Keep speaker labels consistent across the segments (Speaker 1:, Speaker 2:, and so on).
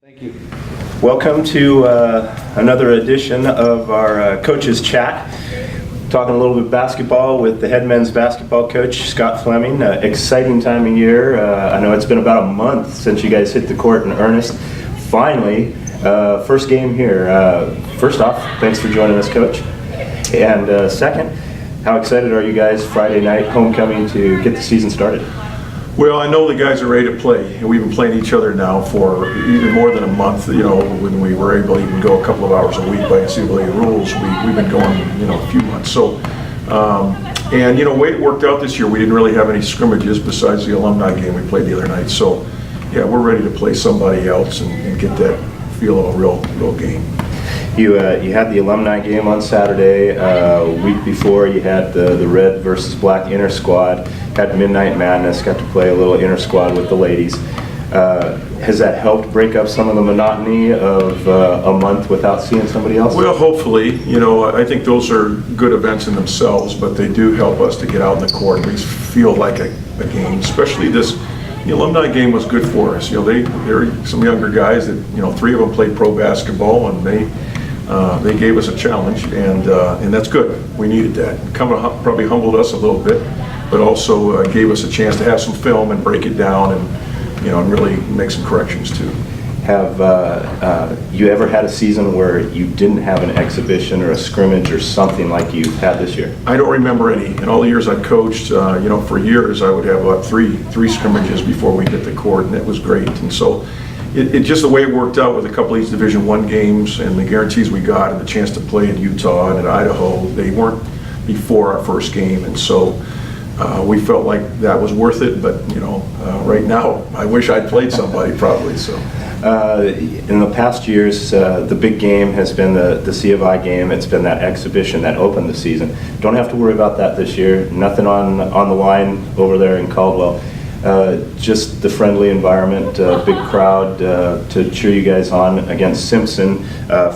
Speaker 1: Thank you. Welcome to another edition of our Coaches Chat. Talking a little bit basketball with the head men's basketball coach, Scott Flemming. Exciting time of year. I know it's been about a month since you guys hit the court in earnest. Finally, first game here. First off, thanks for joining us, Coach. And second, how excited are you guys Friday night homecoming to get the season started?
Speaker 2: Well, I know the guys are ready to play. We've been playing each other now for even more than a month. You know, when we were able to even go a couple of hours a week by NCAA rules, we've been going, a few months. So, and the way it worked out this year, we didn't really have any scrimmages besides the alumni game we played the other night. So, yeah, we're ready to play somebody else and get that feel of a real game.
Speaker 1: You had the alumni game on Saturday. A week before, you had the red versus black inter squad. Had Midnight Madness. Got to play a little inter squad with the ladies. Has that helped break up some of the monotony of a month without seeing somebody else?
Speaker 2: Well, hopefully. I think those are good events in themselves, but they do help us to get out in the court and at least feel like a game. Especially the alumni game was good for us. They're some younger guys that 3 of them played pro basketball, and they gave us a challenge, and that's good. We needed that. Probably humbled us a little bit, but also gave us a chance to have some film and break it down and really make some corrections too.
Speaker 1: Have you ever had a season where you didn't have an exhibition or a scrimmage or something like you've had this year?
Speaker 2: I don't remember any. In all the years I've coached, for years I would have about three scrimmages before we hit the court, and it was great. And so it just the way it worked out with a couple of these Division I games and the guarantees we got and the chance to play in Utah and at Idaho, they weren't before our first game, and so we felt like that was worth it. But right now I wish I'd played somebody probably. So
Speaker 1: in the past years, the big game has been the C of I game. It's been that exhibition that opened the season. Don't have to worry about that this year. Nothing on the line over there in Caldwell. Just the friendly environment, big crowd to cheer you guys on against Simpson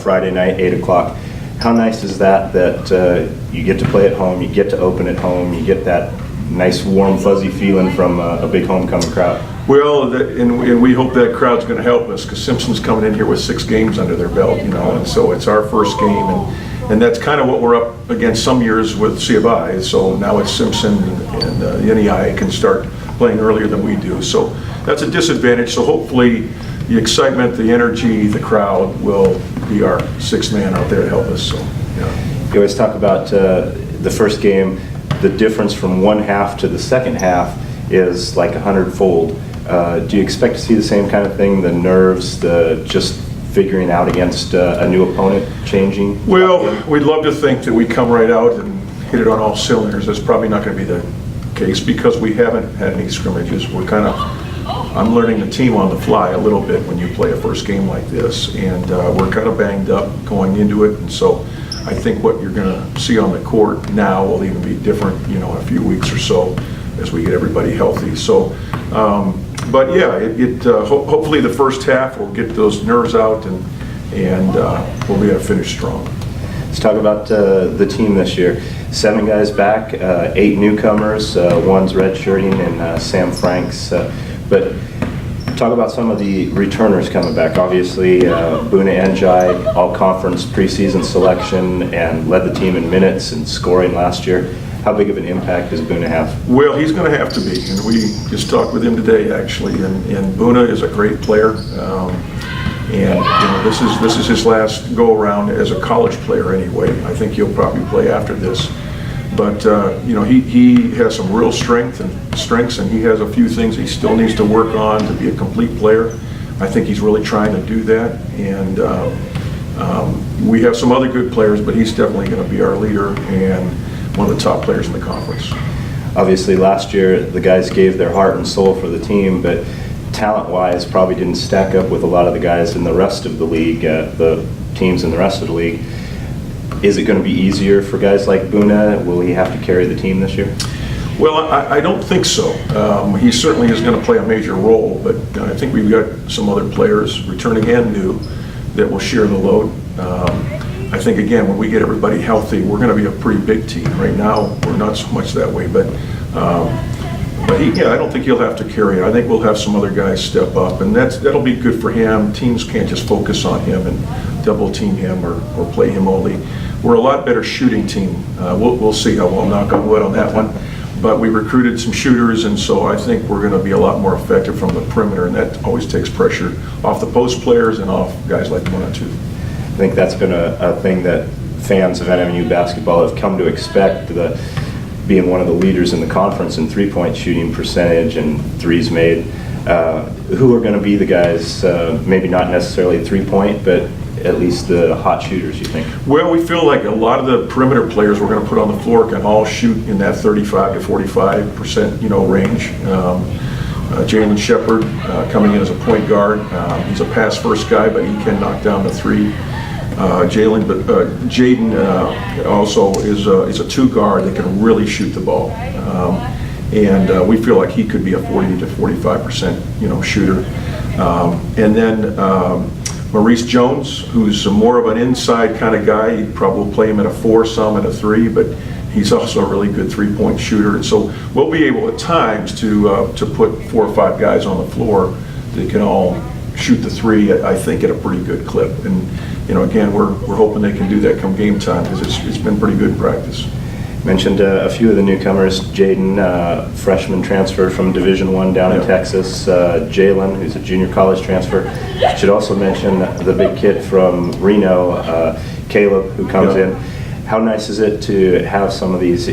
Speaker 1: Friday night, 8 o'clock. How nice is that you get to play at home, you get to open at home, you get that nice warm fuzzy feeling from a big homecoming crowd?
Speaker 2: Well, and we hope that crowd's going to help us, because Simpson's coming in here with 6 games under their belt, and so it's our first game, and that's kind of what we're up against some years with C of I. So now it's Simpson, and the NEI can start playing earlier than we do. So that's a disadvantage. So hopefully the excitement, the energy, the crowd will be our 6th man out there to help us. So, yeah.
Speaker 1: You always talk about the first game. The difference from one half to the second half is like 100-fold. Do you expect to see the same kind of thing? The nerves, the just figuring out against a new opponent changing?
Speaker 2: Well, we'd love to think that we come right out and hit it on all cylinders. That's probably not going to be the case because we haven't had any scrimmages. I'm learning the team on the fly a little bit when you play a first game like this, and we're kind of banged up going into it, and so I think what you're going to see on the court now will even be different, in a few weeks or so as we get everybody healthy. So, but yeah, hopefully the first half will get those nerves out, and we'll be able to finish strong.
Speaker 1: Let's talk about the team this year. 7 guys back, 8 newcomers, one's redshirting, and Sam Franks. But talk about some of the returners coming back. Obviously, Boona Njai, all-conference preseason selection, and led the team in minutes and scoring last year. How big of an impact does Boona have?
Speaker 2: Well, he's going to have to be, and we just talked with him today, actually. And Boona is a great player. And this is his last go-around as a college player anyway. I think he'll probably play after this. But he has some real strengths, and he has a few things he still needs to work on to be a complete player. I think he's really trying to do that. And we have some other good players, but he's definitely going to be our leader and one of the top players in the conference.
Speaker 1: Obviously, last year the guys gave their heart and soul for the team, but talent-wise probably didn't stack up with a lot of the guys in the rest of the league, the teams in the rest of the league. Is it going to be easier for guys like Boona? Will he have to carry the team this year?
Speaker 2: Well, I don't think so. He certainly is going to play a major role, but I think we've got some other players, returning and new, that will share the load. I think, again, when we get everybody healthy, we're going to be a pretty big team. Right now, we're not so much that way, but But I don't think he'll have to carry it. I think we'll have some other guys step up, and that'll be good for him. Teams can't just focus on him and double team him or play him only. We're a lot better shooting team. We'll see how we'll knock on wood on that one. But we recruited some shooters, and so I think we're going to be a lot more effective from the perimeter, and that always takes pressure off the post players and off guys like 1 and 2.
Speaker 1: I think that's been a thing that fans of NMU basketball have come to expect, being one of the leaders in the conference in three-point shooting percentage and threes made. Who are going to be the guys, maybe not necessarily three-point, but at least the hot shooters, you think?
Speaker 2: Well, we feel like a lot of the perimeter players we're going to put on the floor can all shoot in that 35 to 45% range. Jalen Shepard coming in as a point guard. He's a pass-first guy, but he can knock down the three. Jaden also is a two guard that can really shoot the ball. And we feel like he could be a 40 to 45% shooter. And then Maurice Jones, who's more of an inside kind of guy. You'd probably play him at a 4, some at a 3, but he's also a really good three-point shooter. And so we'll be able at times to put 4 or 5 guys on the floor that can all shoot the three, I think, at a pretty good clip. And again, we're hoping they can do that come game time, because it's been pretty good in practice.
Speaker 1: Mentioned a few of the newcomers. Jaden, freshman transfer from Division I down in Texas. Jalen, who's a junior college transfer. Should also mention the big kid from Reno, Caleb, who comes in. How nice is it to have some of these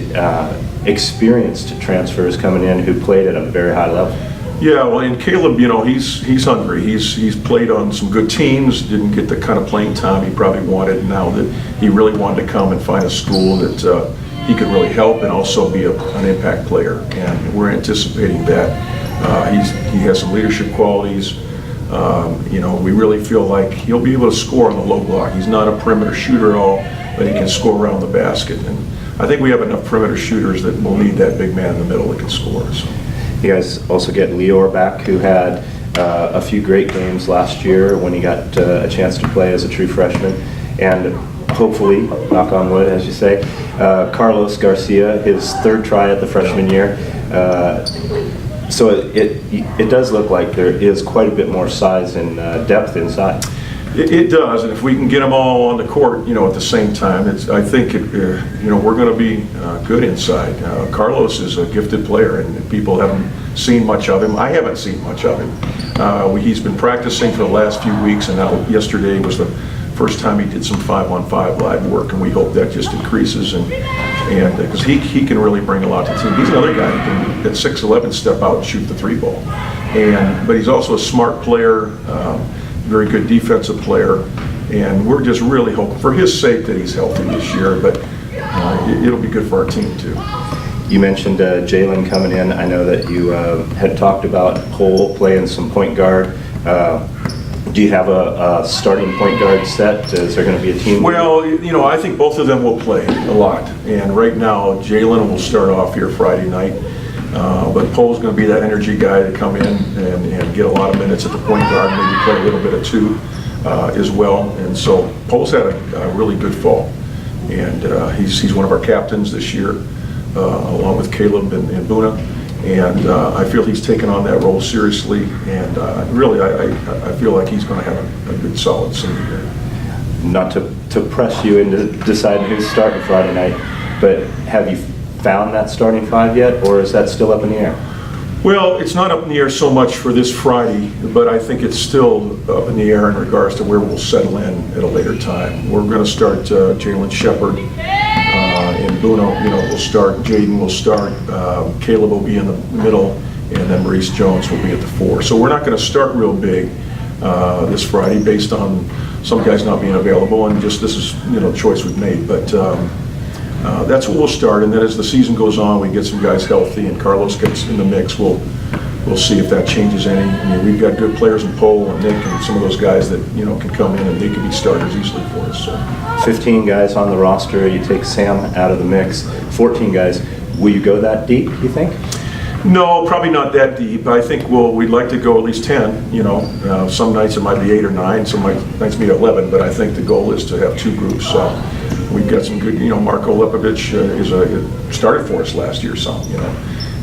Speaker 1: experienced transfers coming in who played at a very high level?
Speaker 2: Yeah, well, and Caleb, he's hungry. He's played on some good teams, didn't get the kind of playing time he probably wanted. Now that he really wanted to come and find a school that he could really help and also be an impact player, and we're anticipating that. He has some leadership qualities. We really feel like he'll be able to score on the low block. He's not a perimeter shooter at all, but he can score around the basket. And I think we have enough perimeter shooters that will need that big man in the middle that can score. So.
Speaker 1: You guys also get Lior back, who had a few great games last year when he got a chance to play as a true freshman. And hopefully, knock on wood, as you say, Carlos Garcia, his 3rd try at the freshman year. So it does look like there is quite a bit more size and depth inside.
Speaker 2: It does, and if we can get them all on the court, at the same time, I think we're going to be good inside. Carlos is a gifted player, and people haven't seen much of him. I haven't seen much of him. He's been practicing for the last few weeks, and now yesterday was the first time he did some 5-on-5 live work, and we hope that just increases, and because he can really bring a lot to the team. He's another guy who can at 6'11" step out and shoot the 3 ball, but he's also a smart player. Very good defensive player, and we're just really hoping for his sake that he's healthy this year, but it'll be good for our team too.
Speaker 1: You mentioned Jalen coming in. I know that you had talked about Cole playing some point guard. Do you have a starting point guard set? Is there going to be a team?
Speaker 2: Well, I think both of them will play a lot, and right now Jalen will start off here Friday night. But Pole's going to be that energy guy to come in and get a lot of minutes at the point guard, maybe play a little bit of 2 as well. And so Pole's had a really good fall, and he's one of our captains this year, along with Caleb and Buna. And I feel he's taken on that role seriously, and really I feel like he's going to have a good solid senior year.
Speaker 1: Not to press you into deciding who's starting Friday night, but have you found that starting 5 yet, or is that still up in the air?
Speaker 2: Well, it's not up in the air so much for this Friday, but I think it's still up in the air in regards to where we'll settle in at a later time. We're going to start Jalen Shepard, and Bruno, will start. Jaden will start. Caleb will be in the middle, and then Maurice Jones will be at the 4. So we're not going to start real big this Friday based on some guys not being available, and just this is the choice we've made. But that's what we'll start, and then as the season goes on, we get some guys healthy and Carlos gets in the mix. We'll see if that changes any. I mean, we've got good players in Pole and Nick and some of those guys that can come in and they can be starters easily for us. So
Speaker 1: 15 guys on the roster. You take Sam out of the mix. 14 guys. Will you go that deep, you think?
Speaker 2: No, probably not that deep. I think we'd like to go at least 10. Some nights it might be 8 or 9. Some nights meet 11. But I think the goal is to have 2 groups. We've got some good. Marko Lepovic started for us last year.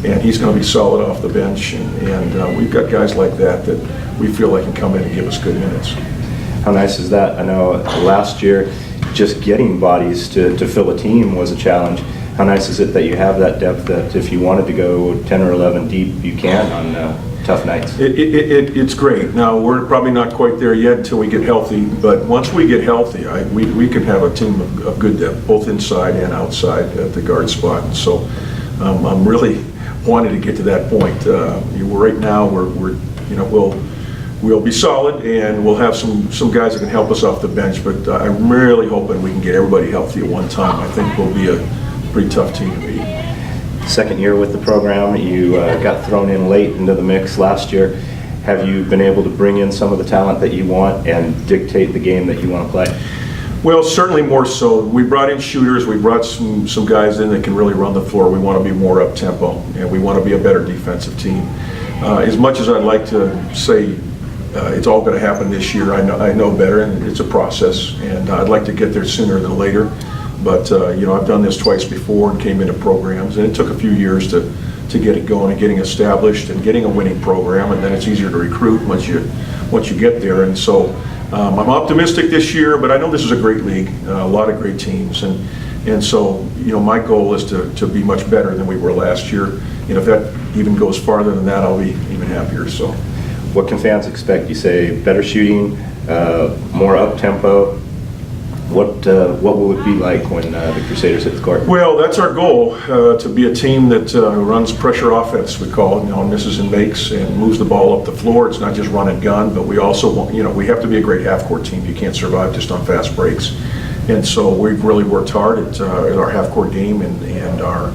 Speaker 2: and he's going to be solid off the bench. And we've got guys like that we feel like can come in and give us good minutes.
Speaker 1: How nice is that? I know last year, just getting bodies to fill a team was a challenge. How nice is it that you have that depth that if you wanted to go 10 or 11 deep, you can on tough nights?
Speaker 2: It's great. Now, we're probably not quite there yet until we get healthy, but once we get healthy, we can have a team of good depth, both inside and outside at the guard spot. And so I'm really wanting to get to that point. Right now, we'll be solid, and we'll have some guys that can help us off the bench, but I'm really hoping we can get everybody healthy at one time. I think we'll be a pretty tough team to beat.
Speaker 1: Second year with the program, you got thrown in late into the mix last year. Have you been able to bring in some of the talent that you want and dictate the game that you want to play?
Speaker 2: Well, certainly more so. We brought in shooters. We brought some guys in that can really run the floor. We want to be more up-tempo, and we want to be a better defensive team. As much as I'd like to say it's all going to happen this year, I know better, and it's a process, and I'd like to get there sooner than later. But I've done this twice before and came into programs, and it took a few years to get it going and getting established and getting a winning program, and then it's easier to recruit once you get there. And so I'm optimistic this year, but I know this is a great league, a lot of great teams, and so my goal is to be much better than we were last year. And if that even goes farther than that, I'll be even happier. So,
Speaker 1: what can fans expect? You say better shooting, more up tempo. What will it be like when the Crusaders hit the court?
Speaker 2: Well, that's our goal, to be a team that runs pressure offense, we call it, misses and makes and moves the ball up the floor. It's not just run and gun, but we also want, we have to be a great half-court team. You can't survive just on fast breaks. And so we've really worked hard at our half-court game and our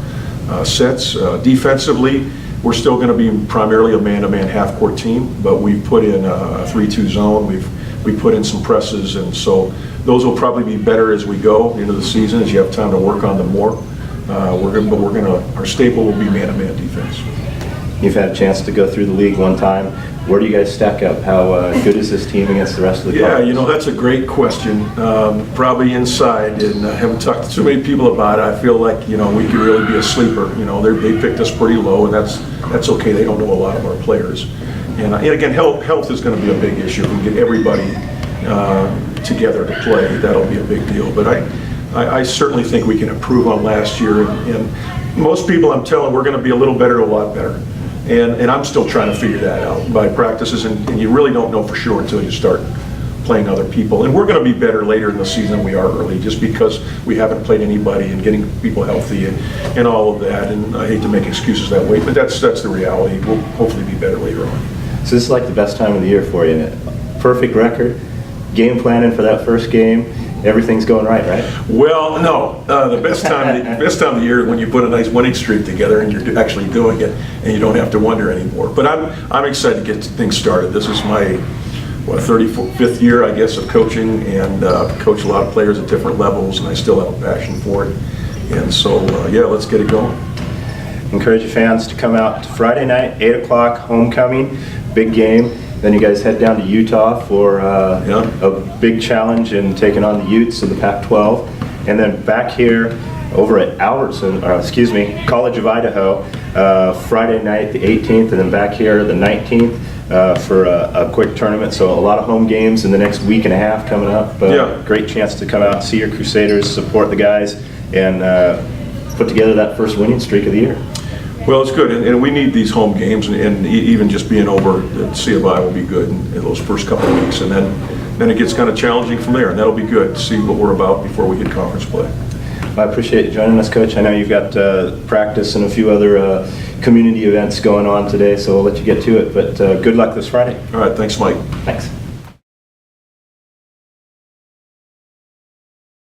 Speaker 2: sets. Defensively, we're still going to be primarily a man-to-man half-court team, but we've put in a 3-2 zone. We've put in some presses, and so those will probably be better as we go into the season, as you have time to work on them more. Our staple will be man-to-man defense.
Speaker 1: You've had a chance to go through the league one time. Where do you guys stack up? How good is this team against the rest of the conference?
Speaker 2: Yeah, that's a great question. Probably inside, and I haven't talked to too many people about it. I feel like, we could really be a sleeper. They picked us pretty low, and that's okay. They don't know a lot of our players. And again, health is going to be a big issue. If we get everybody together to play, that'll be a big deal. But I certainly think we can improve on last year. And most people I'm telling we're going to be a little better, a lot better. And I'm still trying to figure that out by practices. And you really don't know for sure until you start playing other people. And we're going to be better later in the season than we are early, just because we haven't played anybody and getting people healthy and all of that. And I hate to make excuses that way, but that's the reality. We'll hopefully be better later on.
Speaker 1: So this is like the best time of the year for you. Perfect record, game planning for that first game. Everything's going right?
Speaker 2: Well, no. The best time of the year is when you put a nice winning streak together and you're actually doing it, and you don't have to wonder anymore. But I'm excited to get things started. This is my 35th year, I guess, of coaching, and coach a lot of players at different levels, and I still have a passion for it. And so, let's get it going.
Speaker 1: Encourage your fans to come out Friday night, 8 o'clock, homecoming, big game. Then you guys head down to Utah for a big challenge in taking on the Utes of the Pac-12. And then back here over at College of Idaho, Friday night, the 18th, and then back here the 19th for a quick tournament. So a lot of home games in the next week and a half coming up. Great chance to come out, see your Crusaders, support the guys, and put together that first winning streak of the year.
Speaker 2: Well, it's good, and we need these home games, and even just being over at C of I will be good in those first couple of weeks, and then it gets kind of challenging from there, and that'll be good to see what we're about before we hit conference play.
Speaker 1: Well, I appreciate you joining us, Coach. I know you've got practice and a few other community events going on today, so we'll let you get to it, but good luck this Friday.
Speaker 2: All right, thanks, Mike.
Speaker 1: Thanks.